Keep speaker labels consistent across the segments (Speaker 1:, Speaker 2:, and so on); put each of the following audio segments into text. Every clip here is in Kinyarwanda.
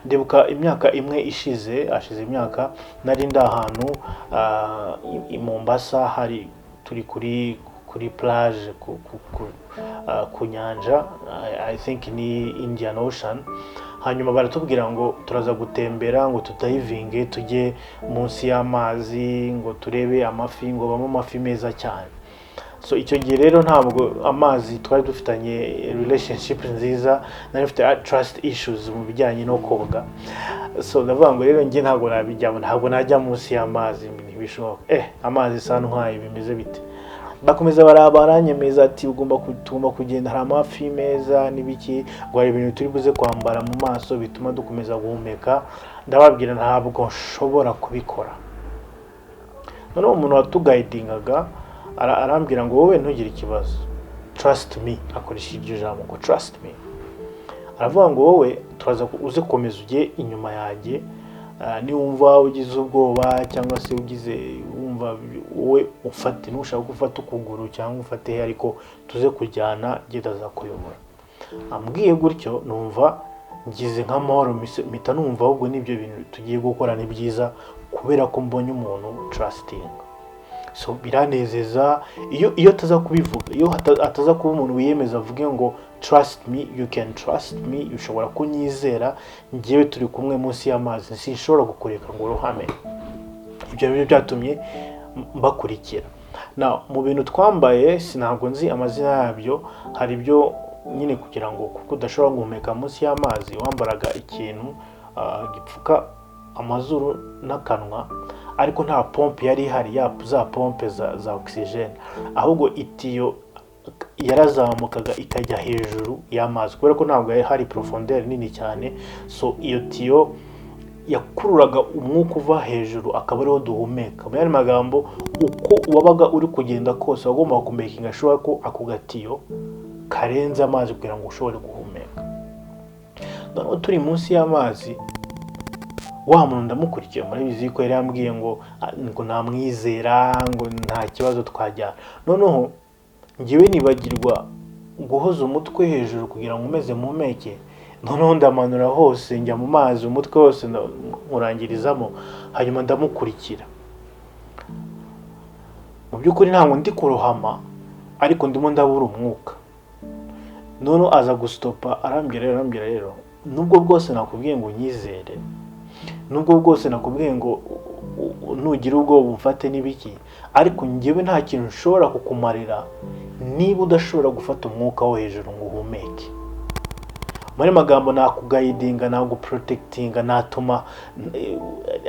Speaker 1: ndibuka imyaka imwe ashize imyaka nari ndi ahantu i Mombasa, hari turi kuri plage ku nyanja, I think ni Indian Ocean. Hanyuma baratubwira ngo turaza gutembera, ngo tutayivinge tujye munsi y'amazi, ngo turebe amafi, ngo bamo amafi meza cyane. So icyo gihe rero ntabwo amazi twari dufitanye relationship nziza, nari mfite trust issues mu bijyanye no koga. So ndavuga ngo rero njye ntabwo nabijyamo, ntabwo najya munsi y'amazi, ntibishoboka. Amazi sa ntwaye bimeze bite? Bakomeza baranyemeza ati tugomba kugenda, hari amafi meza n'ibiki, ngo hari ibintu turi buze kwambara mu maso bituma dukomeza guhumeka. Ndababwira ntabwo nshobora kubikora. Noneho umuntu watuguidingaga arambwira ngo wowe ntugire ikibazo, trust me. Akoresha iryo jambo ngo trust me. Aravuga ngo wowe turaza uze komeza ujye inyuma yanjye, niwumva ugize ubwoba cyangwa se wumva wowe ufate, nushaka gufata ukuguru cyangwa ufate, ariko tuze kujyana gitaza kuyobora. Ambwiye gutyo numva ngize nk'amahoro, mpita numva ahubwo n'ibyo bintu tugiye gukora ni byiza kubera ko mbonye umuntu trusting. So biranezeza iyo ataza kubivuga, iyo ataza kuba umuntu wiyemeza avuge ngo trust me, you can trust me, ushobora kunyizera, ngiye turi kumwe munsi y'amazi, sinshobora gukureka ngo ruhame. Ibyo byatumye mbakurikira. Na mu bintu twambaye sinabwo nzi amazina yabyo, hari ibyo nyine kugira ngo kuko udashobora guhumeka munsi y'amazi wambaraga ikintu gipfuka amazuru n'akanwa, ariko nta pompe yari ihari, za pompe za oxygene, ahubwo itiyo yarazamukaga ikajya hejuru y'amazi kubera ko ntabwo hari profondeur nini cyane. So iyo tiyo yakururaga umwuka uva hejuru akaba ariho duhumeka. Mu yandi magambo, uko wabaga uri kugenda kose wagomba kumekinga sure ko ako gatiyo karenze amazi kugira ngo ushobore guhumeka. Noneho turi munsi y'amazi, wa muntu ndamukurikiye, murabizi ko yari yambwiye ngo namwizera, ngo nta kibazo twajyana. Noneho ngiwe nibagirwa guhoza umutwe hejuru kugira ngo umeze muhumeke. Noneho ndamanura hose, njya mu mazi, umutwe wose nkurangirizamo, hanyuma ndamukurikira. Mu by'ukuri ntabwo ndi kurohama, ariko ndimo ndabura umwuka. Noneho aza gustopa, arambwira rero, nubwo bwose nakubwiye ngo unyizere, nubwo bwose nakubwiye ngo nugira ubwoba umfate n'ibiki, ariko ngewe nta kintu nshobora kukumarira niba udashobora gufata umwuka wo hejuru ngo uhumeke. Muri magambo nakuguidinga, naguprotectinga, natuma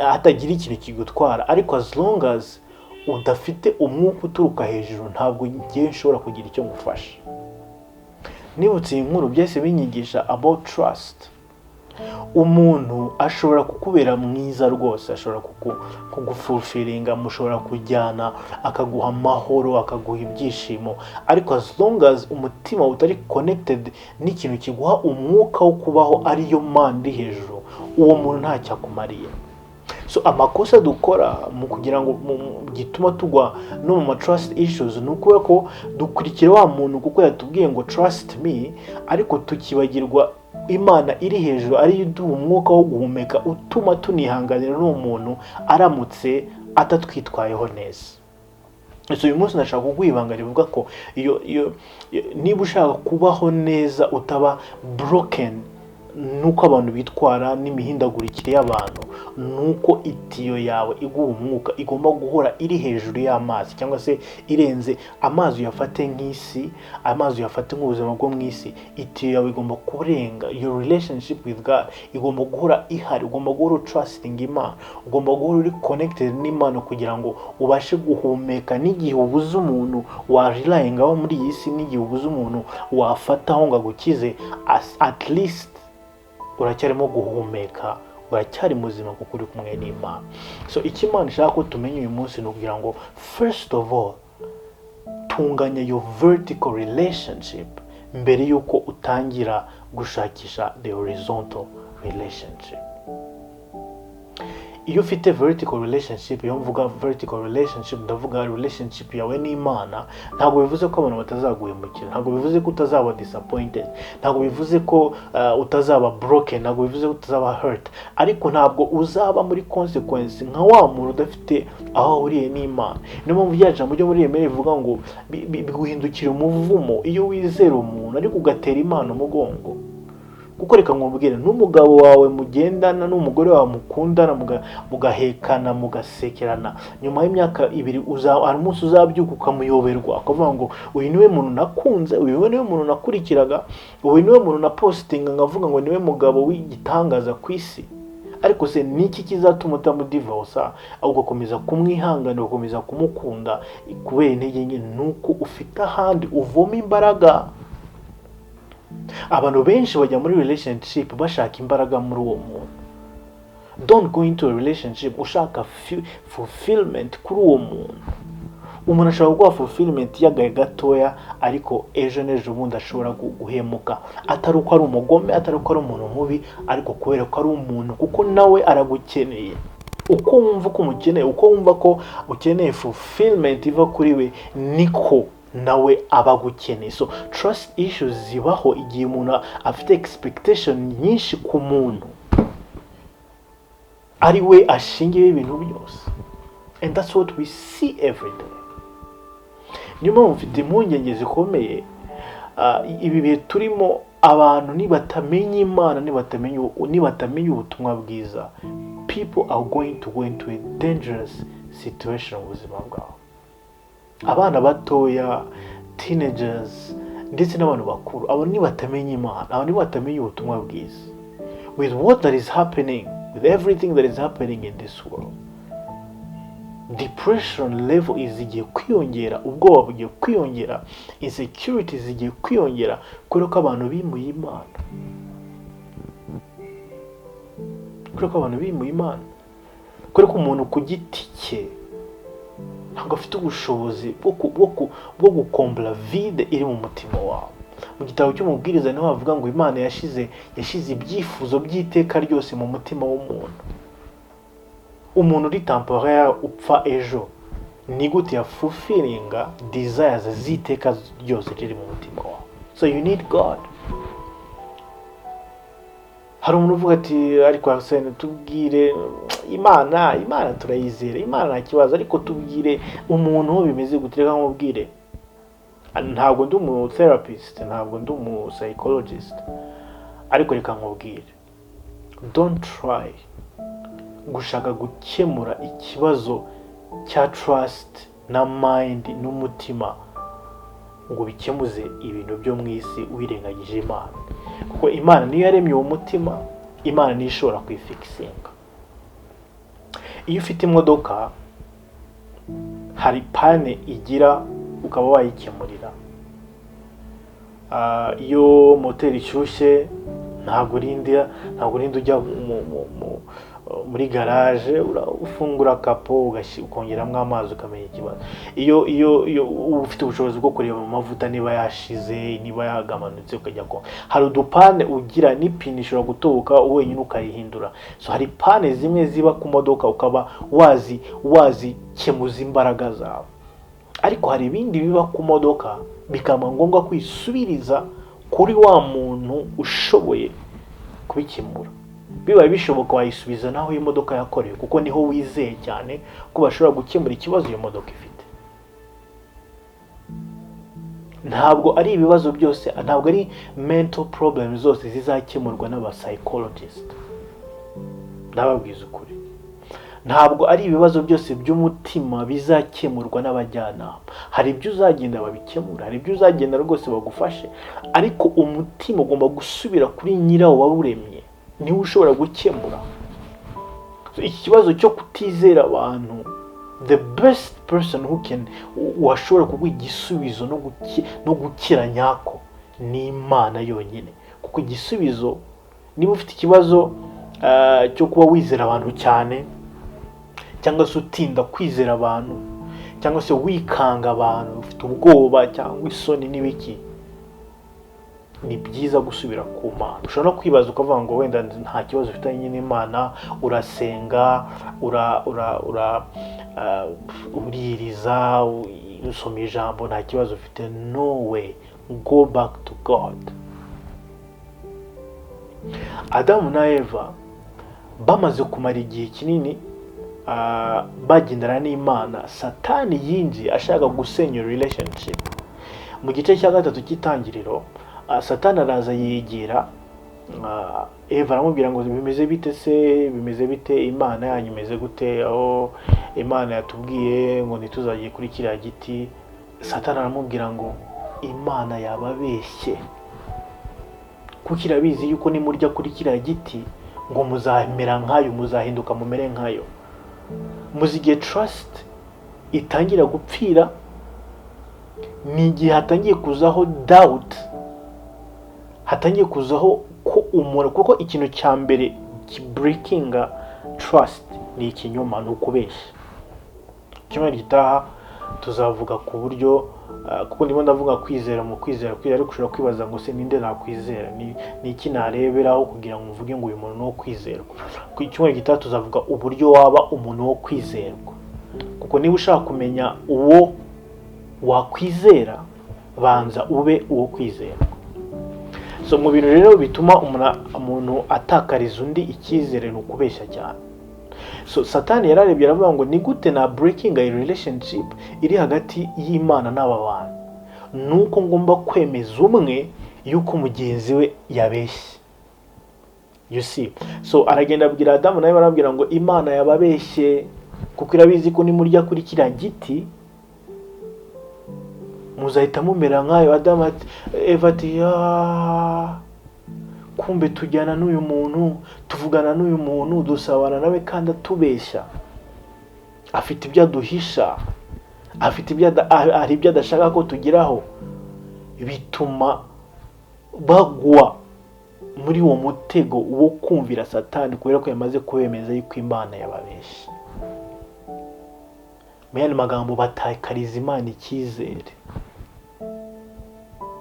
Speaker 1: hatagira ikintu kigutwara, ariko as long as udafite umwuka uturuka hejuru ntabwo ngiye nshobora kugira icyo ngufasha. Nibutse inkuru byese binyigisha about trust. Umuntu ashobora kukubera mwiza rwose, ashobora kugufulfillinga, mushobora kujyana, akaguha amahoro, akaguha ibyishimo, ariko as long as umutima utari connected n'ikintu kiguha umwuka wo kubaho ariyo mandi hejuru, uwo muntu ntacyo akumariye. So amakosa dukora mu kugira ngo gituma tugwa no mu trust issues ni ukuba ko dukurikira wa muntu kuko yatubwiye ngo trust me, ariko tukibagirwa Imana iri hejuru ari iduha umwuka wo guhumeka utuma tunihanganira n'umuntu aramutse atatwitwayeho neza. So uyu munsi nashaka kugwibanga rivuga ko niba ushaka kubaho neza utaba broken nuko abantu bitwara n'imihindagurikire y'abantu, nuko itiyo yawe iguha umwuka igomba guhora iri hejuru y'amazi, cyangwa se irenze amazi uyafate nk'isi, amazi uyafate nk'ubuzima bwo mw'isi. Itiyo yawe igomba kurenga, your relationship with God igomba guhora ihari, ugomba guhora trusting Imana, ugomba guhora uri connected n'Imana kugira ngo ubashe guhumeka. N'igihe ubuze umuntu wa relyingaho muri iyi si, n'igihe ubuze umuntu wafataho ngo agukize, at least uracyarimo guhumeka, uracyari muzima kuko uri kumwe n'Imana. So icyo Imana ishaka ko tumenya uyu munsi ni ukugira ngo first of all tunganya your vertical relationship mbere yuko utangira gushakisha the horizontal relationship. iyo ufite vertical relationship, iyo mvuga vertical relationship ndavuga relationship yawe n'Imana, ntabwo bivuze ko abantu batazaguhemukira, ntabwo bivuze ko utazaba disappointed, ntabwo bivuze ko utazaba broken, ntabwo bivuze ko utazaba hurt, ariko ntabwo uzaba muri consequence nka wa muntu udafite aho ahuriye n'Imana. Niyo mpamvu rya jambo ryo muri Yemere rivuga ngo biguhindukira umuvumo iyo wizera umuntu ariko ugatera Imana umugongo. Kuko reka nkubwire, n'umugabo wawe mugendana, n'umugore wawe mukundana, mugahekana, mugasekerana, nyuma y'imyaka 2 hari umunsi uzabyuka ukamuyoberwa, akavuga ngo uyu niwe muntu nakunze, uyu niwe muntu nakurikiraga, uyu niwe muntu na postinga ngavuga ngo niwe mugabo w'igitangaza ku isi. Ariko se niki kizatuma utamudivorsa, ugakomeza kumwihangana, ugakomeza kumukunda kubera intege nke? Nuko ufite ahandi uvoma imbaraga. Abantu benshi bajya muri relationship bashaka imbaraga muri uwo muntu. Don't go into a relationship ushaka fulfillment kuri uwo muntu. Umuntu ashobora kuguha fulfillment y'agahe gatoya, ariko ejo n'ejo bundi ashobora guhemuka. Atari uko ari umugome, atari uko ari umuntu mubi, ariko kubera ko ari umuntu, kuko nawe aragukeneye. Uko wumva ko umukeneye, uko wumva ko ukeneye fulfillment iva kuri we, niko nawe abagukeneye. So trust issues zibaho igihe umuntu afite expectation nyinshi ku muntu, ari we ashingiye ibintu byose. And that's what we see every day. Niyo mpamvu mfite impungenge zikomeye ibi bihe turimo, abantu nibatamenya Imana, nibatamenya ubutumwa bwiza, people are going to go into a dangerous situation mu buzima bwabo. Abana batoya, teenagers, ndetse n'abantu bakuru, abo nibatamenya Imana, abo nibatamenya ubutumwa bwiza, with what that is happening, with everything that is happening in this world, depression level izigiye kwiyongera, ubwoba bugiye kwiyongera, insecurity zigiye kwiyongera, kubera ko abantu bimuye Imana. Kubera ko umuntu ku giti cye ntabwo afite ubushobozi bwo gukombla vide iri mu mutima wawe. Mu gitabo cy'umubwiriza niho havuga ngo Imana yashize ibyifuzo by'iteka ryose mu mutima w'umuntu. Umuntu uri temporaire upfa ejo, ni gute ya fulfillinga desires z'iteka ryose riri mu mutima wawe? So you need God. Hari umuntu uvuga ati ariko Arsene tubwire Imana turayizera, Imana nta kibazo, ariko tubwire umuntu bimeze guteka nk'ubwire. Ntabwo ndi umu therapist, ntabwo ndi umu psychologist, ariko reka nkubwire, don't try gushaka gukemura ikibazo cya trust na mind n'umutima ngo bikemuze ibintu byo mu isi wirengagije Imana. Kuko Imana niyo yaremye uwo mutima, Imana niyo ishobora kwifixinga. Iyo ufite imodoka hari pane igira ukaba wayikemurira. Iyo moteri ishyushye ntabwo urinda ujya muri garage, ufungura kapo ukongeramo amazi ukamenya ikibazo. Iyo ufite ubushobozi bwo kureba mu mavuta niba yashize, niba yagamanutse, ukajya ko hari udupane ugira n'ipine ishobora gutoboka wenyine ukayihindura. So hari pane zimwe ziba ku modoka ukaba wazikemuza imbaraga zawe, ariko hari ibindi biba ku modoka bikaba ngombwa kwisubiriza kuri wa muntu ushoboye kubikemura. Bibaye bishoboka wayisubiza naho iyo modoka yakorewe, kuko niho wizeye cyane ko bashobora gukemura ikibazo iyo modoka ifite. Ntabwo ari ibibazo byose, ntabwo ari mental problems zose zizakemurwa n'aba psychologist. Ndababwiza ukuri, ntabwo ari ibibazo byose by'umutima bizakemurwa n'abajyanama. Hari ibyo uzagenda babikemura, hari ibyo uzagenda rwose bagufashe, ariko umutima ugomba gusubira kuri nyirawo wawuremye, niwe ushobora gukemura. So iki kibazo cyo kutizera abantu, the best person washobora kuguha igisubizo no gukira nyako ni Imana yonyine. Kuko igisubizo, niba ufite ikibazo cyo kuba wizera abantu cyane, cyangwa se utinda kwizera abantu, cyangwa se wikanga abantu, ufite ubwoba cyangwa isoni n'ibiki, ni byiza gusubira ku Mana. Ushobora no kwibaza ukavuga ngo wenda nta kibazo ufitanye n'Imana, urasenga, uririza, usoma ijambo, nta kibazo ufite. No way. Go back to God. Adamu na Eva bamaze kumara igihe kinini bagendana n'Imana, Satani yinjiye ashaka gusenya relationship. Mu gice cya 3 cy'itangiriro, Satani araza yegera Eva aramubwira ngo bimeze bite se, bimeze bite, Imana yanyu imeze gute, aho Imana yatubwiye ngo ntituzagiye kuri kiriya giti. Satani aramubwira ngo Imana yababeshye, kuko irabizi yuko nimurya kuri kiriya giti ngo muzamera nkayo, muzahinduka mumere nkayo. Muzigiye trust itangira gupfira, ni igihe hatangiye kuzaho doubt, hatangiye kuzaho ko umuntu, kuko ikintu cya mbere breakinga trust ni ikinyoma, ni ukubeshya. Kimwe gitaha tuzavuga ku buryo kuko ndimo ndavuga kwizera mu kwizera, ariko ushobora kwibaza ngo se ninde nakwizera, ni iki nareberaho kugira ngo mvuge ngo uyu muntu no kwizerwa. Ku cyumweru gitaha tuzavuga uburyo waba umuntu wo kwizerwa, kuko niba ushaka kumenya uwo wakwizera, banza ube uwo kwizerwa. So mu bintu rero bituma umuntu atakariza undi icyizere ni ukubeshya cyane. So Satani yararebye aravuga ngo ni gute na breaking a relationship iri hagati y'Imana n'aba bantu, nuko ngomba kwemeza umwe yuko mugenzi we yabeshye. You see, so aragenda abwira Adamu nawe barabwira ngo Imana yababeshye, kuko irabizi ko nimurya kuri kiriya giti muzahita mumera nkayo. Adamu ati, Eva ati, kumbe tujyana n'uyu muntu, tuvugana n'uyu muntu, dusabana nawe kandi atubeshya, afite ibyo aduhisha, afite ibyo adashaka ko tugeraho. Bituma bagwa muri uwo mutego wo kumvira Satani, kubera ko yamaze kubemeza yuko Imana yababeshye. Mu yandi magambo, batakariza Imana icyizere,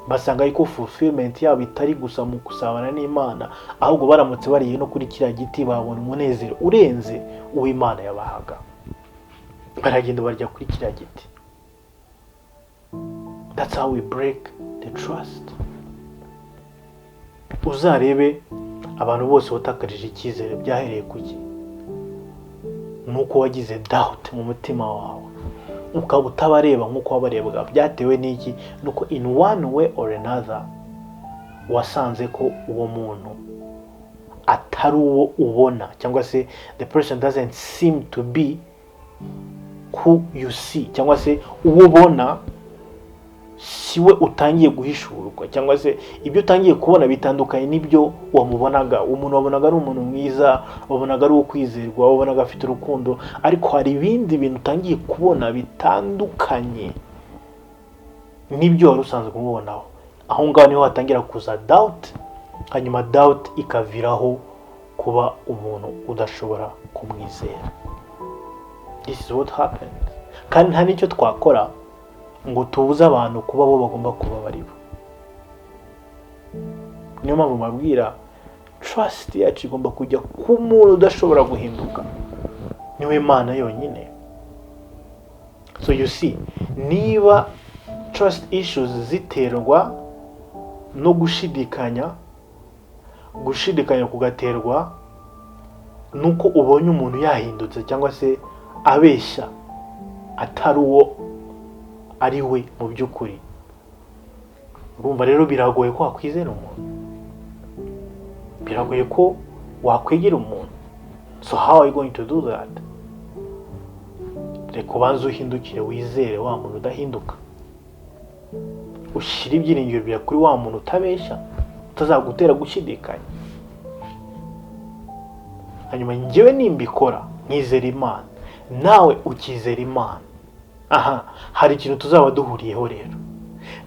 Speaker 1: basanga yuko fulfillment yabo itari gusa mu kusabana n'Imana, ahubwo baramutse bariye no kuri kiriya giti babona umunezero urenze uw'Imana yabahaga. Baragenda barya kuri kiriya giti. That's how we break the trust. Uzarebe abantu bose batakarije icyizere byahereye kuki? Nuko wagize doubt mu mutima wawe, ukaba utabareba nk'uko wabarebwaga. Byatewe n'iki? Nuko in one way or another wasanze ko uwo muntu atari uwo ubona, cyangwa se the person doesn't seem to be who you see, cyangwa se uwo ubona siwe utangiye guhishurwa, cyangwa se ibyo utangiye kubona bitandukanye n'ibyo wamubonaga. Umuntu wabonaga ari umuntu mwiza, wabonaga ari uwo kwizerwa, wabonaga afite urukundo, ariko hari ibindi bintu utangiye kubona bitandukanye n'ibyo wari usanzwe kumubonaho. Aho ngaho niho hatangira kuza doubt, hanyuma doubt ikaviraho kuba umuntu udashobora kumwizera. This is what happened. Kandi nta nicyo twakora ngo tubuze abantu kuba bo bagomba kuba bari bo. Niyo mpamvu mabwira trust yacu igomba kujya ku muntu udashobora guhinduka, niwe Imana yonyine. So you see, niba trust issues ziterwa no gushidikanya kugaterwa nuko ubonye umuntu yahindutse, cyangwa se abeshya atari uwo ari we mu by'ukuri, urumva rero biragoye ko wakwizera umuntu, biragoye ko wakwegera umuntu. So how are you going to do that? Reka ubanze uhindukire wizere wa muntu udahinduka, ushyire ibyiringiro byawe kuri wa muntu utabeshya, utazagutera gushidikanya. Hanyuma njyewe nimbikora nkizera Imana, nawe ukizera Imana, hari ikintu tuzaba duhuriyeho rero.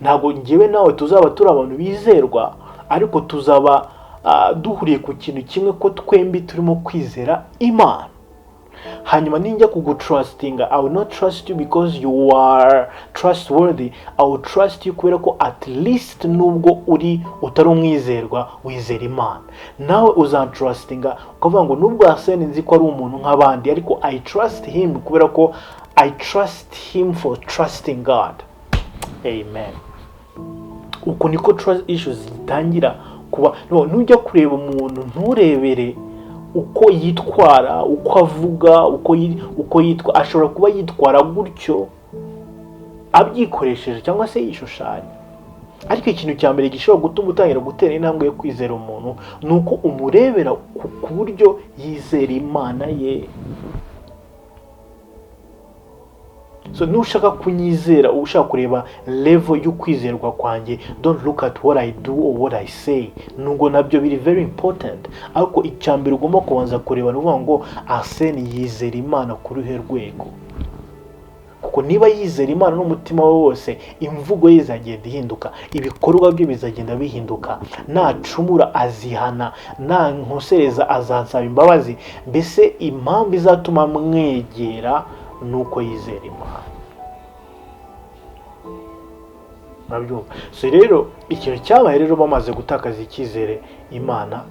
Speaker 1: Ntabwo njyewe nawe tuzaba turi abantu bizerwa, ariko tuzaba duhuriye ku kintu kimwe, ko twembi turimo kwizera Imana. hanyuma ninjya kugutrustinga, I will not trust you because you are trustworthy. I will trust you kubera ko at least nubwo utari umwizerwa wizera Imana. Nawe uzantrustinga ukavuga ngo nubwo Arsene nzi ko ari umuntu nk'abandi, ariko I trust him kubera ko I trust him for trusting God. Amen. Uko niko trust issues zitangira kuba. Nujya kureba umuntu nturebere uko yitwara, uko avuga, uko yitwa. Ashobora kuba yitwara gutyo abyikoresheje cyangwa se yishushanya, ariko ikintu cya mbere gishobora gutuma utangira gutera intambwe yo kwizera umuntu nuko umurebera ku buryo yizera Imana ye. So nushaka kunyizera, ushaka kureba level y'ukwizerwa kwanjye, don't look at what I do or what I say. Nubwo nabyo biri very important, ariko icyambere ugomba kubanza kureba nuvuga ngo Arsene yizera Imana ku ruhe rwego. Kuko niba yizera Imana n'umutima we wose, imvugo ye izagenda ihinduka, ibikorwa bye bizagenda bihinduka, nacumura azihana, nankosereza azansaba imbabazi. Mbese impamvu izatuma mwegera nuko yizera Imana. Murabyumva? So rero ikintu cyabaye rero, bamaze gutakaza icyizere Imana,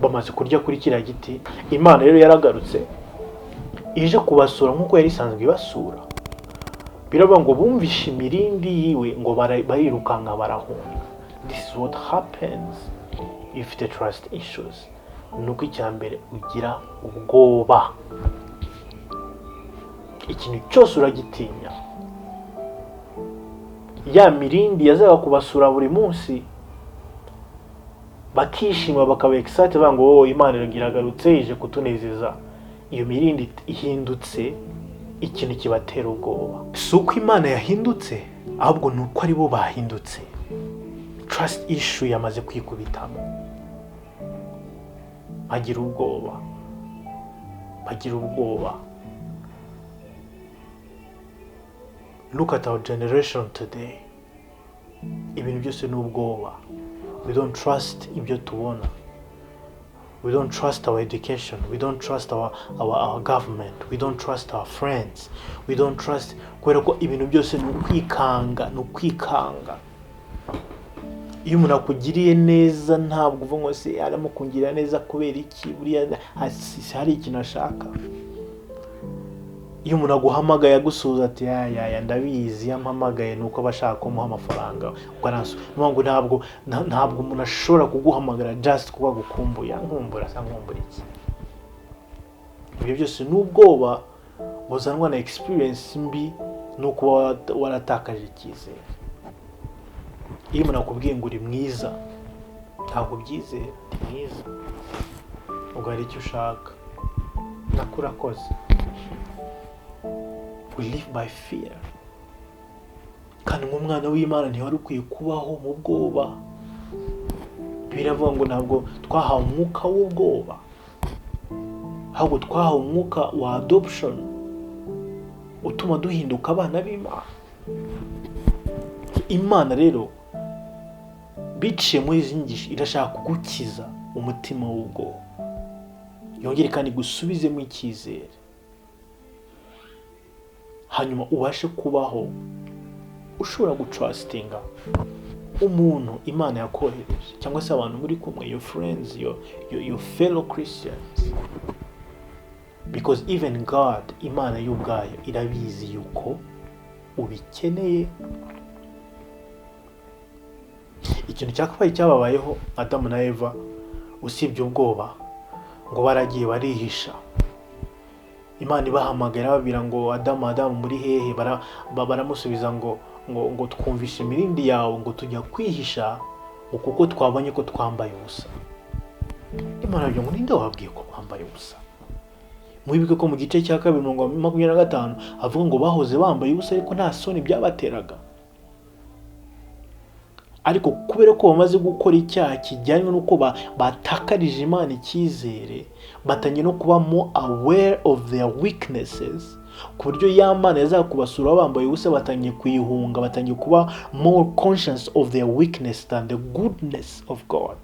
Speaker 1: bamaze kurya kuri kiriya giti, Imana rero yaragarutse ije kubasura nk'uko yari isanzwe ibasura. Biravuga ngo bumvishe imirindi yiwe ngo barirukanka barahunga. This is what happens if the trust issues. Nuko icyambere ugira ubwoba, ikintu cyose uragitinya. Ya mirindi yazaga kubasura buri munsi, bakishima bakaba excited banga ngo Imana iragarutse ije kutunezeza. Iyo mirindi ihindutse, ikintu kibatera ubwoba. Si uko Imana yahindutse, ahubwo nuko ari bo bahindutse. Trust issue yamaze kwikubitamo. Bagira ubwoba. Look at our generation today. Ibintu byose ni ubwoba. We don't trust ibyo tubona. We don't trust our education. We don't trust our government. We don't trust our friends. We don't trust, kubera ko ibintu byose ni ukwikanga. Iyo umuntu akugiriye neza ntabwo uvuga ngo se arimo kungirira neza kubera iki, buriya hari ikintu ashaka. Iyo umuntu aguhamagaye agusuza ati ya ndabizi yampamagaye nuko abashaka kumuha amafaranga, ngo ntabwo umuntu ashobora kuguhamagara just kuba gukumbuya, nkumbura iki. Ibyo byose n'ubwoba buzanwa na experience mbi nuko waratakaje icyizere. Iyo umuntu akubwiye ngo uri mwiza, ntabwo byizera uri mwiza, ubwo hari icyo ushaka, nakurakoze. We live by fear. Kandi nk'umwana w'Imana ntiwari ukwiye kubaho mu bwoba. Biravuga ngo ntabwo twahawe umwuka w'ubwoba, ahubwo twahawe umwuka wa adoption utuma duhinduka abana b'Imana. Imana rero biciye muri izi nyigisho irashaka kugukiza umutima w'ubwoba, yongere kandi gusubizemo icyizere, hanyuma ubashe kubaho ushobora gutrustinga umuntu Imana yakohereje, cyangwa se abantu muri kumwe, your friends, your fellow Christians. Because even God, Imana y'ubwayo irabizi yuko ubikeneye. Ikintu cyakabaye cyababayeho Adamu na Eva, usibye ubwoba, ngo baragiye barihisha. Imana ibahamagara babira ngo Adamu muri hehe, baramusubiza ngo twumvishe imirindi yawe ngo tujya kwihisha kuko twabonye ko twambaye ubusa. Imana ngo ninde wabwiye ko mwambaye ubusa? Mwibuke ko mu gice cya 2:25 avuga ngo bahoze bambaye ubusa ariko nta soni byabateraga. Ariko kubera ko bamaze gukora icyaha kijyanye n'uko batakarije Imana icyizere, batanye no kuba more aware of their weaknesses, ku buryo y'Imana yazakubasura bambaye ubusa batangiye kuyihunga, batangiye kuba more conscious of their weakness than the goodness of God.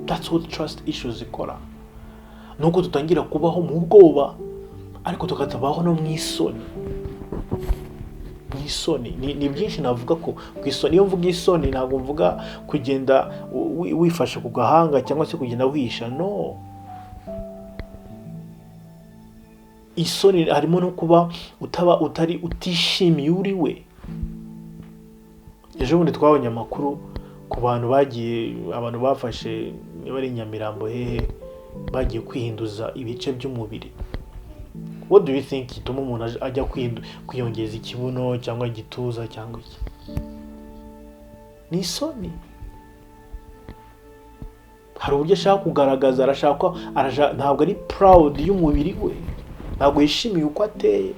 Speaker 1: That's what trust issues ikora. Nuko tutangira kubaho mu bwoba ariko tukatabaho no mwisoni. Isoni ni byinshi navuga ko kwisoni. Iyo mvuga isoni ntabwo mvuga kugenda wifashe ku gahanga cyangwa se kugenda wihisha, no. Isoni harimo no kuba utishimiye uri we. Ejo bundi twabonye amakuru ku bantu abantu bafashe bari Nyamirambo bagiye kwihinduza ibice by'umubiri. What do you think ituma umuntu ajya kwiyongeza ikibuno cyangwa igituza cyangwa iki? Ni isoni. Hari uburyo ashaka kugaragaza, ntabwo ari proud y'umubiri we, ntabwo yishimiye uko ateye.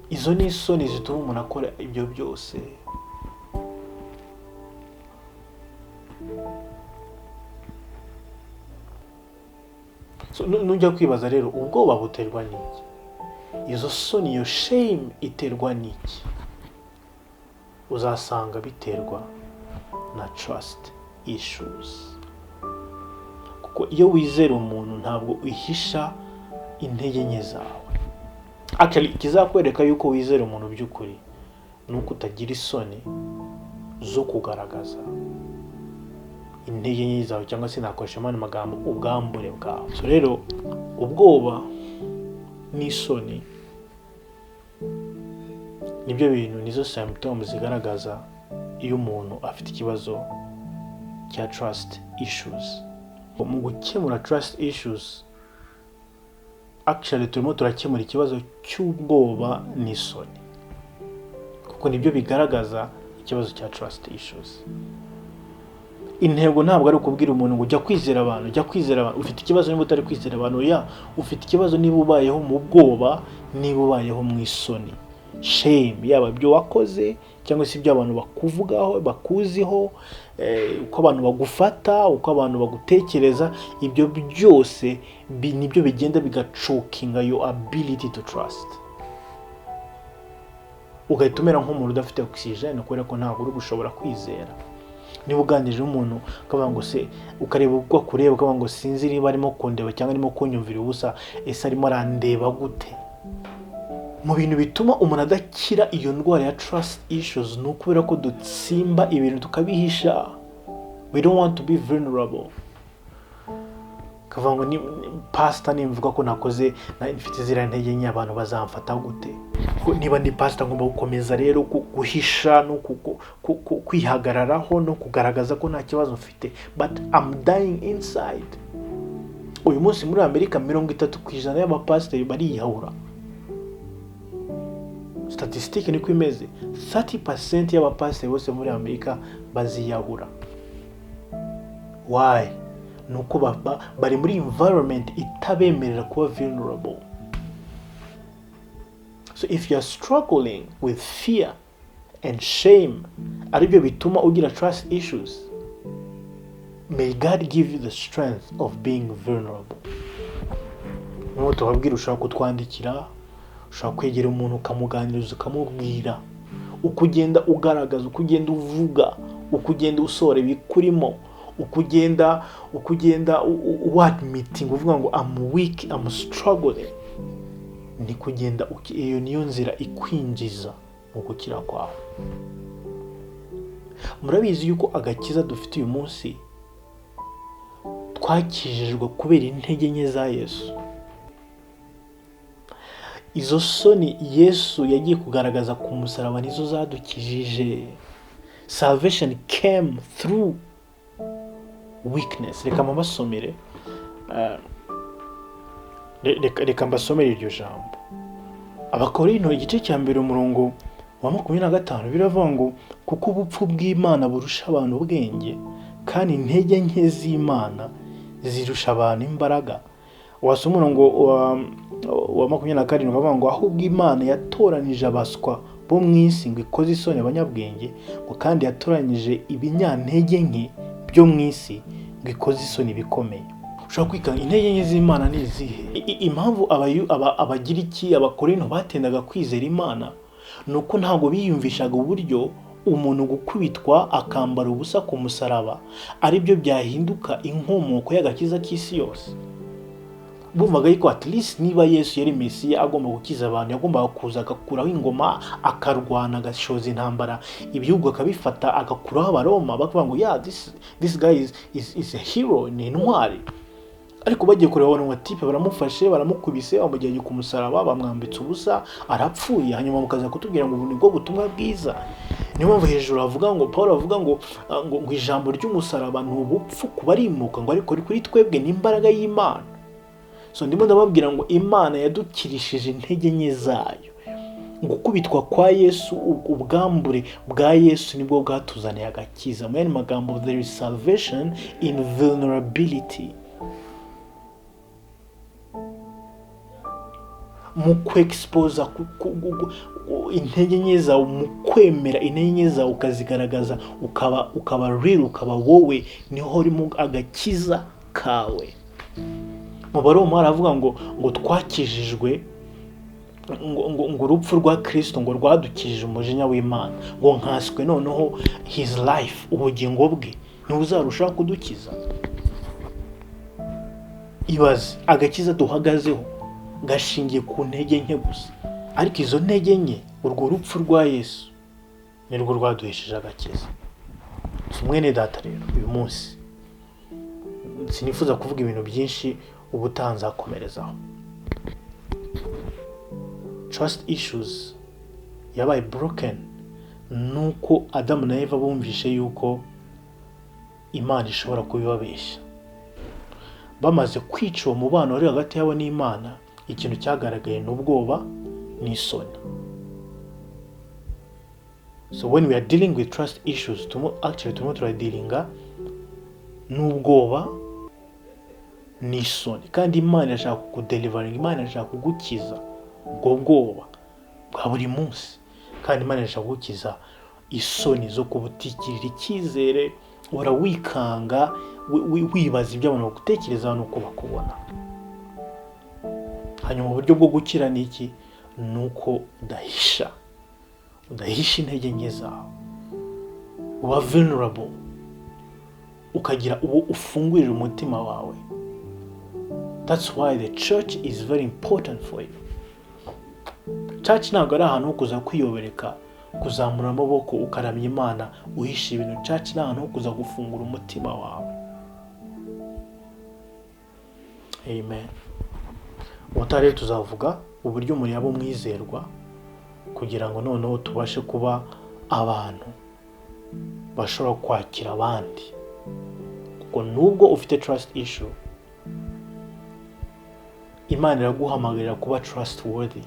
Speaker 1: Izo ni isoni zituma umuntu akora ibyo byose. So nujya kwibaza rero ubwoba buterwa n'iki? Izo soni, iyo shame iterwa n'iki? Uzasanga biterwa na trust issues. Kuko iyo wizera umuntu ntabwo uhisha intege nke zawe. Actually ikizakwereka yuko wizera umuntu by'ukuri nuko utagira isoni zo kugaragaza intege nke zawe, cyangwa se nakoresha amagambo ubwambure bwawe. So rero ubwoba n'isoni nibyo bintu, nizo symptoms zigaragaza iyo umuntu afite ikibazo cya trust issues. Mu gukemura trust issues actually turimo turakemura ikibazo cy'ubwoba n'isoni, kuko nibyo bigaragaza ikibazo cya trust issues. Intego ntabwo ari ukubwira umuntu ngo ujya kwizera abantu, ufite ikibazo niba utari kwizera abantu. Ufite ikibazo niba ubayeho mu bwoba, niba ubayeho mu isoni, shame, yaba ibyo wakoze cyangwa se ibyo abantu bakuvugaho, bakuziho, uko abantu bagufata, uko abantu bagutekereza. Ibyo byose nibyo bigenda bigacokinga your ability to trust. Ugahita umera nk'umuntu udafite oxygen kubera ko ntabwo uri gushobora kwizera. Niba uganirije umuntu ukavuga ngo se, ukareba uko akureba ukavuga ngo sinzi niba arimo kundeba cyangwa arimo kunyumvira ubusa, ese arimo arandeba gute? Mu bintu bituma umuntu adakira iyo ndwara ya trust issues ni ukubera ko dutsimba ibintu tukabihisha. We don't want to be vulnerable. Kavuga ngo ni pastor, nimvuga ko nakoze mfite zira ntege nke, abantu bazamfata gute? Niba ndi pastor ngomba gukomeza rero guhisha no kwihagararaho no kugaragaza ko nta kibazo mfite, but I'm dying inside. Uyu munsi muri Amerika 30% y'abapasiteri bariyahura. Statistique niko imeze, 30% y'abapasiteri bose muri Amerika baziyahura. Why? Nuko bari muri environment itabemerera kuba vulnerable. So if you are struggling with fear and shame, aribyo bituma ugira trust issues, may God give you the strength of being vulnerable. Nuko tubabwira, ushaka kutwandikira, ushaka kwegera umuntu ukamuganiriza, ukamubwira, ukugenda ugaragaza, ukugenda uvuga, ukugenda usora ibikurimo, ukugenda admitting, uvuga ngo I'm weak, I'm struggling. Ni kugenda iyo niyo nzira ikwinjiza mu gukira kwawe. Murabizi yuko agakiza dufite uyu munsi twakijijwe kubera intege nke za Yesu. Izo soni Yesu yagiye kugaragaza ku musaraba nizo zadukijije. Salvation came through weakness. Reka mbasomere iryo jambo. Abakorinto igice cya 1 umurongo wa 25 biravuga ngo, kuko ubupfu bw'Imana burusha abantu ubwenge, kandi intege nke z'Imana zirusha abantu imbaraga. Wasoma umurongo wa 27 bavuga ngo, ahubwo Imana yatoranije abaswa bo mu isi ngo ikoze isoni abanyabwenge, ngo kandi yatoranije ibinyantege nke byo mu isi ngo ikoze isoni bikomeye. Ushaka kwikanga intege nke z'Imana ni izihe? Impamvu Abagiriki, Abakorinto batendaga kwizera Imana nuko ntabwo biyumvishaga uburyo umuntu gukubitwa akambara ubusa ku musaraba ari byo byahinduka inkomoko y'agakiza k'isi yose? Bumvaga yuko at least niba Yesu yari Mesiya agomba gukiza abantu, yagombaga kuza agakuraho ingoma, akarwana, agashoza intambara, ibihugu akabifata, agakuraho Abaroma, bakavuga ngo yeah, this guy is a hero, ni intwari. Ariko bagiye kureba abantu batipe baramufashe, baramukubise, bamujyanye ku musaraba, bamwambitse ubusa, arapfuye. Hanyuma mukaza kutubwira ngo ubu nibwo butumwa bwiza. Niyo mpamvu hejuru avuga ngo Paulo avuga ngo ijambo ry'umusaraba ni ubupfu kubarimuka, ngo ariko kuri twebwe ni imbaraga y'Imana. So ndimo ndababwira ngo Imana yadukirishije intege nke zayo. Gukubitwa kwa Yesu, ubwambure bwa Yesu nibwo bwatuzaniye agakiza. Mu yandi magambo, there is salvation in vulnerability. Mu kwexpose intege nke zawe, mu kwemera intege nke zawe ukazigaragaza, ukaba real, ukaba wowe, niho harimo agakiza kawe. Mu Baroma haravuga ngo twakijijwe, ngo urupfu rwa Kristo ngo rwadukijije umujinya w'Imana, ngo nkaswe noneho his life, ubugingo bwe niwe uzarushaho kudukiza. Ibaze agakiza duhagazeho gashingiye ku ntege nke gusa, ariko izo ntege nke, urwo rupfu rwa Yesu nirwo rwaduhesheje agakiza. Mwene data rero, uyu munsi sinifuza kuvuga ibintu byinshi, ubutaha nzakomerezaho. Trust issues yabaye broken nuko Adamu na Eva bumvishe yuko Imana ishobora kubibabeshya. Bamaze kwica uwo mubano wari hagati yabo n'Imana, ikintu cyagaragaye n'ubwoba n'isoni. So when we are dealing with trust issues, turimo turadealinga n'ubwoba n'isoni, kandi Imana irashaka kudelivaringa, Imana irashaka kugukiza ubwo bwoba bwa buri munsi, kandi Imana irashaka kugukiza isoni zo kubutikirira icyizere, uhora wikanga, wibaza ibyo abantu bagutekereza nuko bakubona. Hanyuma uburyo bwo gukira ni iki? Nuko udahisha intege nke zawe, uba vulnerable, ukagira uwo ufungurira umutima wawe. That's why the church is very important for you. Church ntabwo ari ahantu ho kuza kwiyobereka, kuzamura amaboko ukaramya Imana uhisha ibintu. Church ni ahantu ho kuza gufungura umutima wawe. Amen. Ubutare tuzavuga uburyo umuntu yaba umwizerwa, kugira ngo noneho tubashe kuba abantu bashobora kwakira abandi. Kuko nubwo ufite trust issue, Imana iraguhamagarira kuba trustworthy,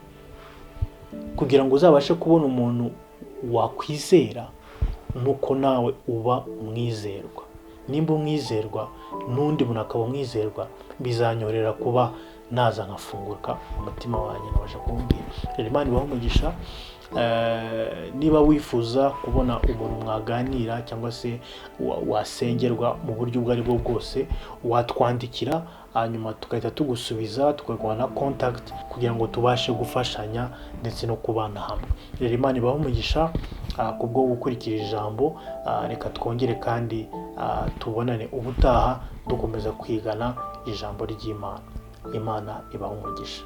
Speaker 1: kugira ngo uzabashe kubona umuntu wakwizera, nuko nawe uba umwizerwa. Nimba umwizerwa n'undi muntu akaba umwizerwa, bizanyorera kuba naza nkafunguka umutima wanjye nabasha kumbwira. Imana ibahe umugisha. Niba wifuza kubona umuntu mwaganira cyangwa se wasengerwa mu buryo ubwo ari bwo bwose, watwandikira, hanyuma tugahita tugusubiza, tukaguha na contact kugira ngo tubashe gufashanya ndetse no kubana hamwe. Imana ibahe umugisha kubwo gukurikira ijambo. Reka twongere kandi tubonane ubutaha dukomeza kwigana ijambo ry'Imana. Imana ibahe umugisha.